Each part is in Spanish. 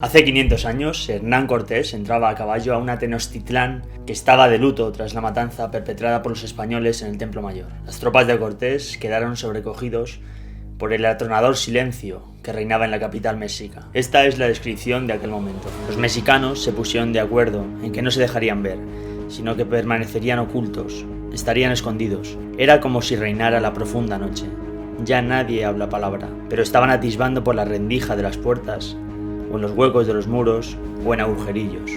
Hace 500 años, Hernán Cortés entraba a caballo a una Tenochtitlán que estaba de luto tras la matanza perpetrada por los españoles en el Templo Mayor. Las tropas de Cortés quedaron sobrecogidos por el atronador silencio que reinaba en la capital mexica. Esta es la descripción de aquel momento. Los mexicanos se pusieron de acuerdo en que no se dejarían ver, sino que permanecerían ocultos, estarían escondidos. Era como si reinara la profunda noche. Ya nadie habla palabra, pero estaban atisbando por la rendija de las puertas, o en los huecos de los muros, o en agujerillos.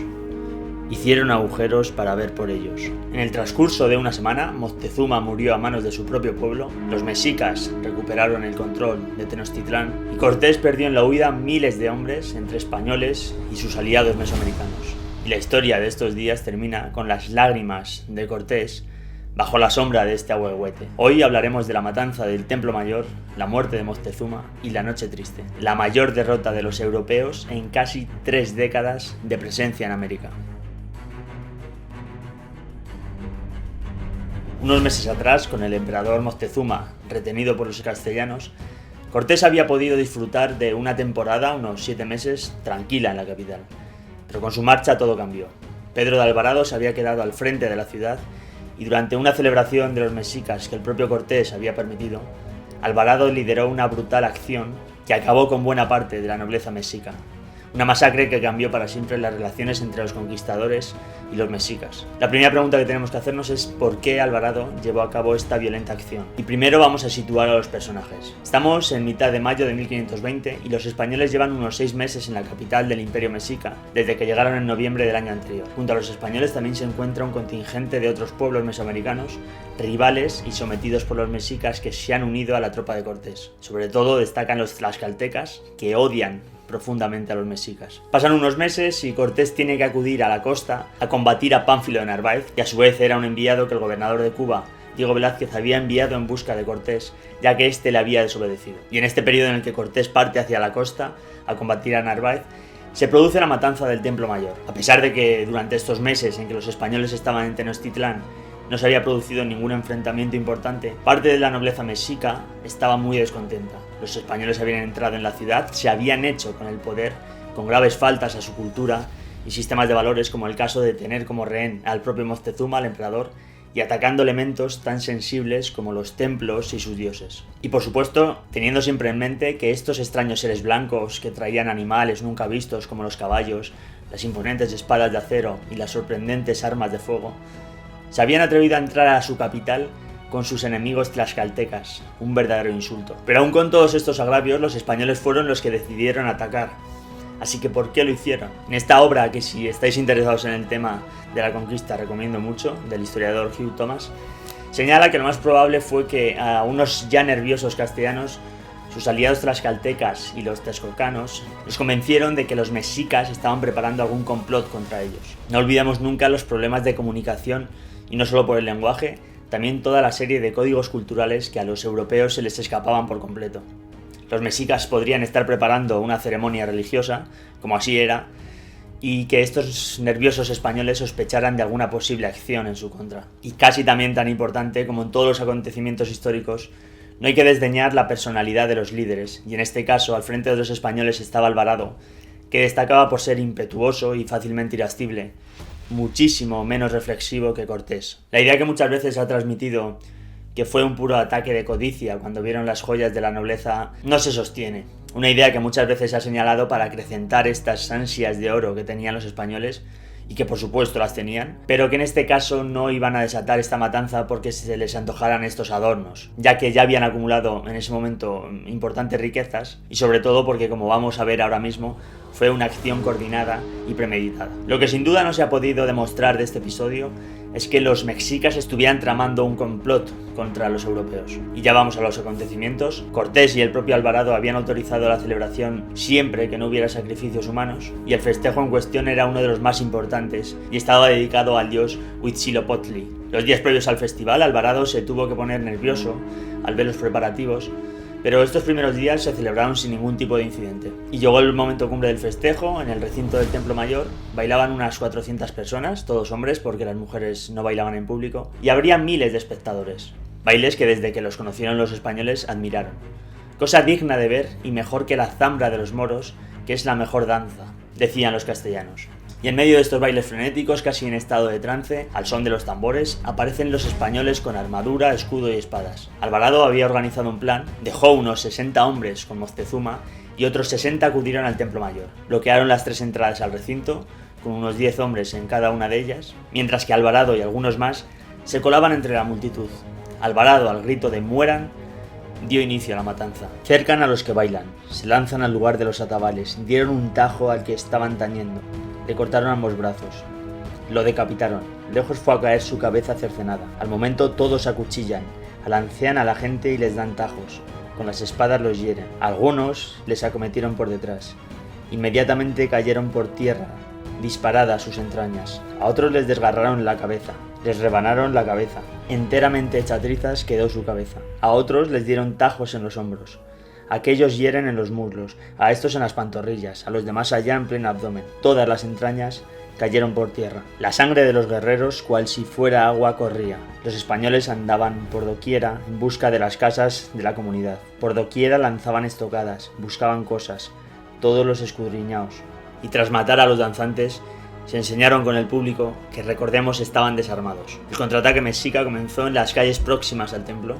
Hicieron agujeros para ver por ellos. En el transcurso de una semana, Moctezuma murió a manos de su propio pueblo, los mexicas recuperaron el control de Tenochtitlán y Cortés perdió en la huida miles de hombres entre españoles y sus aliados mesoamericanos. Y la historia de estos días termina con las lágrimas de Cortés bajo la sombra de este ahuehuete. Hoy hablaremos de la matanza del Templo Mayor, la muerte de Moctezuma y la Noche Triste, la mayor derrota de los europeos en casi 3 décadas de presencia en América. Unos meses atrás, con el emperador Moctezuma retenido por los castellanos, Cortés había podido disfrutar de una temporada, unos 7 meses, tranquila en la capital. Pero con su marcha todo cambió. Pedro de Alvarado se había quedado al frente de la ciudad y durante una celebración de los mexicas que el propio Cortés había permitido, Alvarado lideró una brutal acción que acabó con buena parte de la nobleza mexica. Una masacre que cambió para siempre las relaciones entre los conquistadores y los mexicas. La primera pregunta que tenemos que hacernos es ¿por qué Alvarado llevó a cabo esta violenta acción? Y primero vamos a situar a los personajes. Estamos en mitad de mayo de 1520 y los españoles llevan unos 6 meses en la capital del Imperio Mexica, desde que llegaron en noviembre del año anterior. Junto a los españoles también se encuentra un contingente de otros pueblos mesoamericanos, rivales y sometidos por los mexicas que se han unido a la tropa de Cortés. Sobre todo destacan los tlaxcaltecas, que odian profundamente a los mexicas. Pasan unos meses y Cortés tiene que acudir a la costa a combatir a Pánfilo de Narváez, que a su vez era un enviado que el gobernador de Cuba, Diego Velázquez, había enviado en busca de Cortés, ya que éste le había desobedecido. Y en este periodo en el que Cortés parte hacia la costa a combatir a Narváez, se produce la matanza del Templo Mayor. A pesar de que durante estos meses en que los españoles estaban en Tenochtitlán no se había producido ningún enfrentamiento importante, parte de la nobleza mexica estaba muy descontenta. Los españoles habían entrado en la ciudad, se habían hecho con el poder, con graves faltas a su cultura y sistemas de valores, como el caso de tener como rehén al propio Moctezuma, al emperador, y atacando elementos tan sensibles como los templos y sus dioses. Y por supuesto, teniendo siempre en mente que estos extraños seres blancos que traían animales nunca vistos como los caballos, las imponentes espadas de acero y las sorprendentes armas de fuego, se habían atrevido a entrar a su capital con sus enemigos tlaxcaltecas, un verdadero insulto. Pero aún con todos estos agravios, los españoles fueron los que decidieron atacar. Así que ¿por qué lo hicieron? En esta obra, que si estáis interesados en el tema de la conquista recomiendo mucho, del historiador Hugh Thomas, señala que lo más probable fue que a unos ya nerviosos castellanos, sus aliados tlaxcaltecas y los texcocanos, los convencieron de que los mexicas estaban preparando algún complot contra ellos. No olvidemos nunca los problemas de comunicación, y no solo por el lenguaje, también toda la serie de códigos culturales que a los europeos se les escapaban por completo. Los mexicas podrían estar preparando una ceremonia religiosa, como así era, y que estos nerviosos españoles sospecharan de alguna posible acción en su contra. Y casi también tan importante como en todos los acontecimientos históricos, no hay que desdeñar la personalidad de los líderes, y en este caso al frente de los españoles estaba Alvarado, que destacaba por ser impetuoso y fácilmente irascible, muchísimo menos reflexivo que Cortés. La idea que muchas veces se ha transmitido, que fue un puro ataque de codicia cuando vieron las joyas de la nobleza, no se sostiene. Una idea que muchas veces se ha señalado para acrecentar estas ansias de oro que tenían los españoles, y que por supuesto las tenían, pero que en este caso no iban a desatar esta matanza porque se les antojaran estos adornos, ya que ya habían acumulado en ese momento importantes riquezas, y sobre todo porque, como vamos a ver ahora mismo, fue una acción coordinada y premeditada. Lo que sin duda no se ha podido demostrar de este episodio es que los mexicas estuvieran tramando un complot contra los europeos. Y ya vamos a los acontecimientos. Cortés y el propio Alvarado habían autorizado la celebración siempre que no hubiera sacrificios humanos, y el festejo en cuestión era uno de los más importantes y estaba dedicado al dios Huitzilopochtli. Los días previos al festival, Alvarado se tuvo que poner nervioso al ver los preparativos, pero estos primeros días se celebraron sin ningún tipo de incidente. Y llegó el momento cumbre del festejo. En el recinto del Templo Mayor bailaban unas 400 personas, todos hombres porque las mujeres no bailaban en público, y habría miles de espectadores. Bailes que desde que los conocieron los españoles admiraron. Cosa digna de ver y mejor que la zambra de los moros, que es la mejor danza decían los castellanos. Y en medio de estos bailes frenéticos, casi en estado de trance, al son de los tambores, aparecen los españoles con armadura, escudo y espadas. Alvarado había organizado un plan, dejó unos 60 hombres con Moctezuma y otros 60 acudieron al Templo Mayor. Bloquearon las 3 entradas al recinto, con unos 10 hombres en cada una de ellas, mientras que Alvarado y algunos más se colaban entre la multitud. Alvarado, al grito de «mueran», dio inicio a la matanza. Cercan a los que bailan, se lanzan al lugar de los atabales, dieron un tajo al que estaban tañendo. Le cortaron ambos brazos. Lo decapitaron. Lejos fue a caer su cabeza cercenada. Al momento todos acuchillan, alancean a la gente y les dan tajos. Con las espadas los hieren. Algunos les acometieron por detrás. Inmediatamente cayeron por tierra, disparadas sus entrañas. A otros les desgarraron la cabeza. Les rebanaron la cabeza. Enteramente hecha trizas quedó su cabeza. A otros les dieron tajos en los hombros. Aquellos hieren en los muslos, a estos en las pantorrillas, a los demás allá en pleno abdomen. Todas las entrañas cayeron por tierra. La sangre de los guerreros, cual si fuera agua, corría. Los españoles andaban por doquiera en busca de las casas de la comunidad. Por doquiera lanzaban estocadas, buscaban cosas, todos los escudriñados. Y tras matar a los danzantes, se enseñaron con el público que, recordemos, estaban desarmados. El contraataque mexica comenzó en las calles próximas al templo.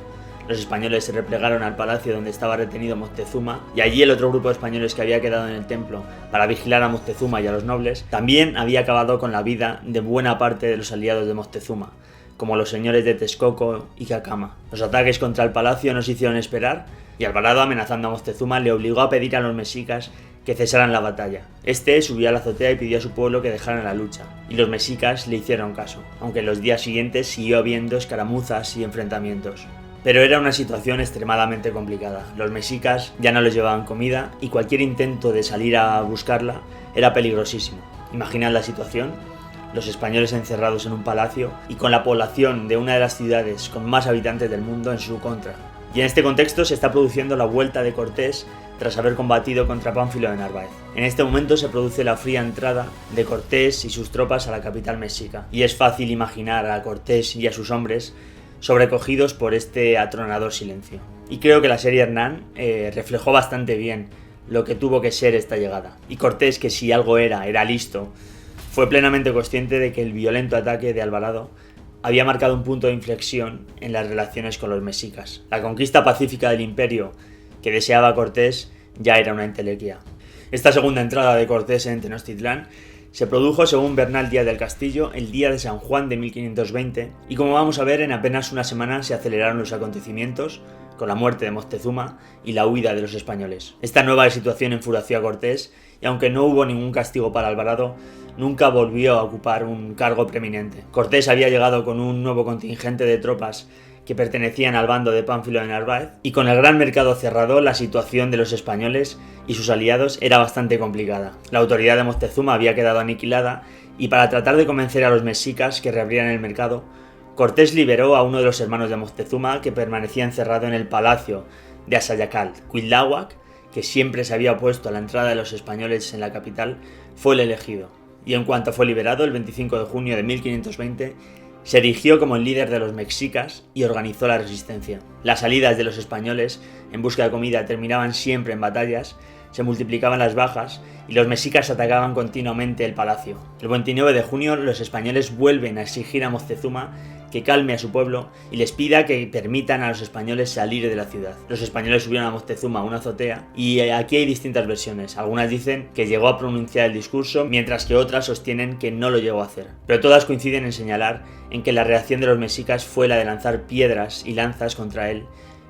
Los españoles se replegaron al palacio donde estaba retenido Moctezuma, y allí el otro grupo de españoles que había quedado en el templo para vigilar a Moctezuma y a los nobles también había acabado con la vida de buena parte de los aliados de Moctezuma, como los señores de Texcoco y Cacama. Los ataques contra el palacio no se hicieron esperar, y Alvarado, amenazando a Moctezuma, le obligó a pedir a los mexicas que cesaran la batalla. Este subió a la azotea y pidió a su pueblo que dejaran la lucha, y los mexicas le hicieron caso, aunque en los días siguientes siguió habiendo escaramuzas y enfrentamientos. Pero era una situación extremadamente complicada. Los mexicas ya no les llevaban comida y cualquier intento de salir a buscarla era peligrosísimo. Imaginad la situación: los españoles encerrados en un palacio y con la población de una de las ciudades con más habitantes del mundo en su contra. Y en este contexto se está produciendo la vuelta de Cortés tras haber combatido contra Pánfilo de Narváez. En este momento se produce la fría entrada de Cortés y sus tropas a la capital mexica, y es fácil imaginar a Cortés y a sus hombres sobrecogidos por este atronador silencio. Y creo que la serie Hernán reflejó bastante bien lo que tuvo que ser esta llegada. Y Cortés, que si algo era listo, fue plenamente consciente de que el violento ataque de Alvarado había marcado un punto de inflexión en las relaciones con los mexicas. La conquista pacífica del imperio que deseaba Cortés ya era una entelequia. Esta segunda entrada de Cortés en Tenochtitlán se produjo, según Bernal Díaz del Castillo, el día de San Juan de 1520, y como vamos a ver, en apenas una semana se aceleraron los acontecimientos, con la muerte de Moctezuma y la huida de los españoles. Esta nueva situación enfureció a Cortés, y aunque no hubo ningún castigo para Alvarado, nunca volvió a ocupar un cargo preeminente. Cortés había llegado con un nuevo contingente de tropas que pertenecían al bando de Pánfilo de Narváez, y con el gran mercado cerrado, la situación de los españoles y sus aliados era bastante complicada. La autoridad de Moctezuma había quedado aniquilada, y para tratar de convencer a los mexicas que reabrieran el mercado, Cortés liberó a uno de los hermanos de Moctezuma que permanecía encerrado en el palacio de Asayacal. Cuitláhuac, que siempre se había opuesto a la entrada de los españoles en la capital, fue el elegido, y en cuanto fue liberado, el 25 de junio de 1520, se erigió como el líder de los mexicas y organizó la resistencia. Las salidas de los españoles en busca de comida terminaban siempre en batallas, se multiplicaban las bajas y los mexicas atacaban continuamente el palacio. El 29 de junio los españoles vuelven a exigir a Moctezuma que calme a su pueblo y les pida que permitan a los españoles salir de la ciudad. Los españoles subieron a Moctezuma a una azotea, y aquí hay distintas versiones. Algunas dicen que llegó a pronunciar el discurso, mientras que otras sostienen que no lo llegó a hacer. Pero todas coinciden en señalar en que la reacción de los mexicas fue la de lanzar piedras y lanzas contra él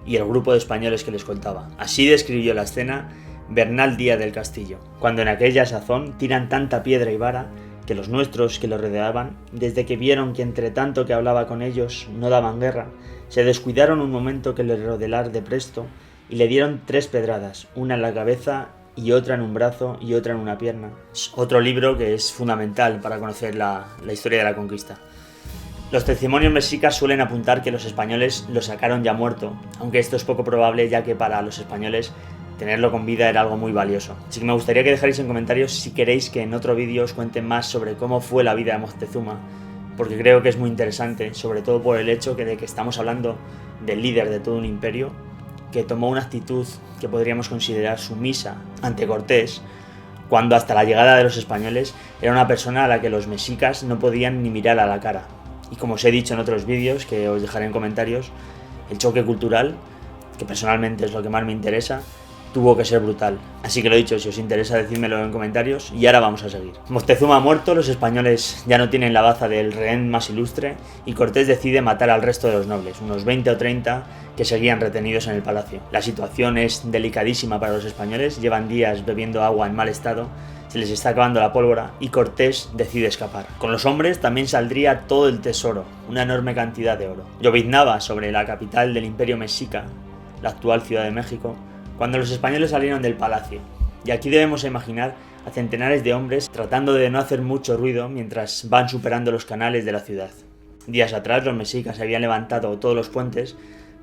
y el grupo de españoles que le escoltaba. Así describió la escena Bernal Díaz del Castillo: cuando en aquella sazón tiran tanta piedra y vara que los nuestros que lo rodeaban, desde que vieron que entre tanto que hablaba con ellos no daban guerra, se descuidaron un momento que le rodelar de presto y le dieron 3 pedradas, una en la cabeza y otra en un brazo y otra en una pierna. Es otro libro que es fundamental para conocer la historia de la conquista. Los testimonios mexicas suelen apuntar que los españoles lo sacaron ya muerto, aunque esto es poco probable, ya que para los españoles tenerlo con vida era algo muy valioso. Así que me gustaría que dejarais en comentarios si queréis que en otro vídeo os cuente más sobre cómo fue la vida de Moctezuma, porque creo que es muy interesante, sobre todo por el hecho de que estamos hablando del líder de todo un imperio, que tomó una actitud que podríamos considerar sumisa ante Cortés, cuando hasta la llegada de los españoles era una persona a la que los mexicas no podían ni mirar a la cara. Y como os he dicho en otros vídeos, que os dejaré en comentarios, el choque cultural, que personalmente es lo que más me interesa, tuvo que ser brutal. Así que lo dicho, si os interesa decídmelo en comentarios y ahora vamos a seguir. Moctezuma muerto, los españoles ya no tienen la baza del rehén más ilustre y Cortés decide matar al resto de los nobles, unos 20 o 30 que seguían retenidos en el palacio. La situación es delicadísima para los españoles, llevan días bebiendo agua en mal estado, se les está acabando la pólvora y Cortés decide escapar. Con los hombres también saldría todo el tesoro, una enorme cantidad de oro. Lloviznaba sobre la capital del Imperio Mexica, la actual Ciudad de México, cuando los españoles salieron del palacio. Y aquí debemos imaginar a centenares de hombres tratando de no hacer mucho ruido mientras van superando los canales de la ciudad. Días atrás los mexicas habían levantado todos los puentes,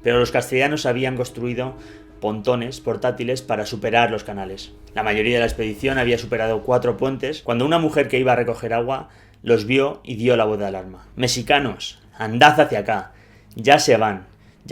pero los castellanos habían construido pontones portátiles para superar los canales. La mayoría de la expedición había superado 4 puentes cuando una mujer que iba a recoger agua los vio y dio la voz de alarma. «Mexicanos, andad hacia acá, ya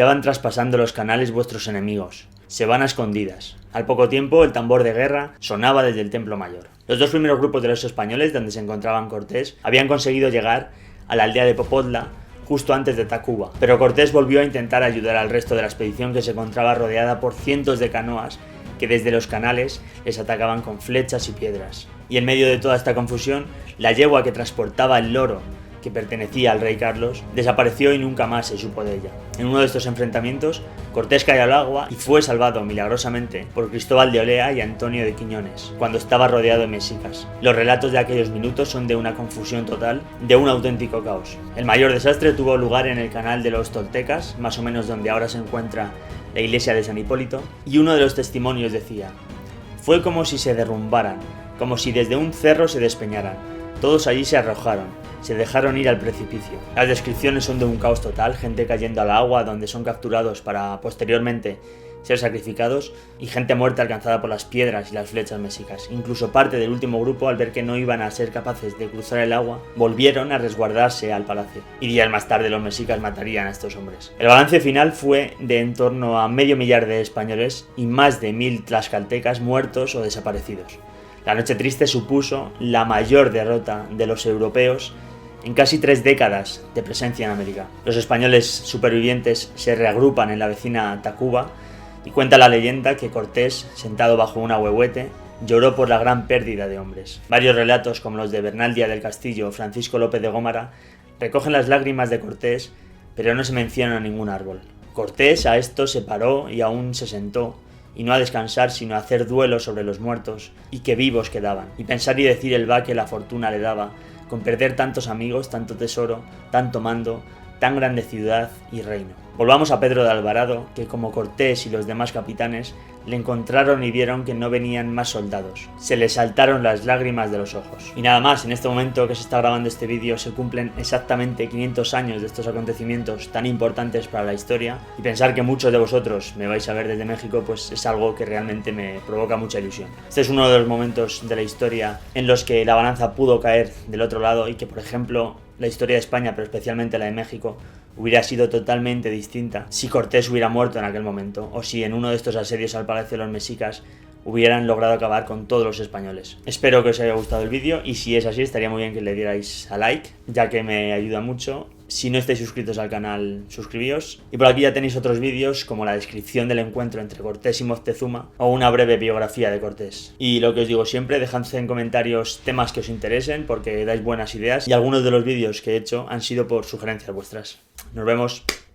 van traspasando los canales vuestros enemigos, se van a escondidas». Al poco tiempo el tambor de guerra sonaba desde el Templo Mayor. Los 2 primeros grupos de los españoles donde se encontraban Cortés habían conseguido llegar a la aldea de Popotla justo antes de Tacuba, pero Cortés volvió a intentar ayudar al resto de la expedición que se encontraba rodeada por cientos de canoas que desde los canales les atacaban con flechas y piedras. Y en medio de toda esta confusión, la yegua que transportaba el loro que pertenecía al rey Carlos desapareció y nunca más se supo de ella. En uno de estos enfrentamientos, Cortés cayó al agua y fue salvado milagrosamente por Cristóbal de Olea y Antonio de Quiñones, cuando estaba rodeado de mexicas. Los relatos de aquellos minutos son de una confusión total, de un auténtico caos. El mayor desastre tuvo lugar en el canal de los Toltecas, más o menos donde ahora se encuentra la iglesia de San Hipólito, y uno de los testimonios decía: «Fue como si se derrumbaran, como si desde un cerro se despeñaran. Todos allí se arrojaron, se dejaron ir al precipicio». Las descripciones son de un caos total, gente cayendo al agua donde son capturados para posteriormente ser sacrificados y gente muerta alcanzada por las piedras y las flechas mexicas. Incluso parte del último grupo, al ver que no iban a ser capaces de cruzar el agua, volvieron a resguardarse al palacio. Y días más tarde los mexicas matarían a estos hombres. El balance final fue de en torno a 500.000 de españoles y más de 1000 tlaxcaltecas muertos o desaparecidos. La Noche Triste supuso la mayor derrota de los europeos en casi 3 décadas de presencia en América. Los españoles supervivientes se reagrupan en la vecina Tacuba y cuenta la leyenda que Cortés, sentado bajo un ahuehuete, lloró por la gran pérdida de hombres. Varios relatos, como los de Bernal Díaz del Castillo o Francisco López de Gómara, recogen las lágrimas de Cortés, pero no se menciona ningún árbol. Cortés a esto se paró y aún se sentó, y no a descansar sino a hacer duelo sobre los muertos y que vivos quedaban, y pensar y decir el va que la fortuna le daba, con perder tantos amigos, tanto tesoro, tanto mando, tan grande ciudad y reino. Volvamos a Pedro de Alvarado, que como Cortés y los demás capitanes, le encontraron y vieron que no venían más soldados. Se le saltaron las lágrimas de los ojos. Y nada más, en este momento que se está grabando este vídeo se cumplen exactamente 500 años de estos acontecimientos tan importantes para la historia, y pensar que muchos de vosotros me vais a ver desde México pues es algo que realmente me provoca mucha ilusión. Este es uno de los momentos de la historia en los que la balanza pudo caer del otro lado y que, por ejemplo, la historia de España, pero especialmente la de México, hubiera sido totalmente distinta si Cortés hubiera muerto en aquel momento, o si en uno de estos asedios al Palacio de los Mexicas hubieran logrado acabar con todos los españoles. Espero que os haya gustado el vídeo, y si es así estaría muy bien que le dierais a like, ya que me ayuda mucho. Si no estáis suscritos al canal, suscribíos. Y por aquí ya tenéis otros vídeos, como la descripción del encuentro entre Cortés y Moctezuma, o una breve biografía de Cortés. Y lo que os digo siempre, dejad en comentarios temas que os interesen, porque dais buenas ideas, y algunos de los vídeos que he hecho han sido por sugerencias vuestras. Nos vemos.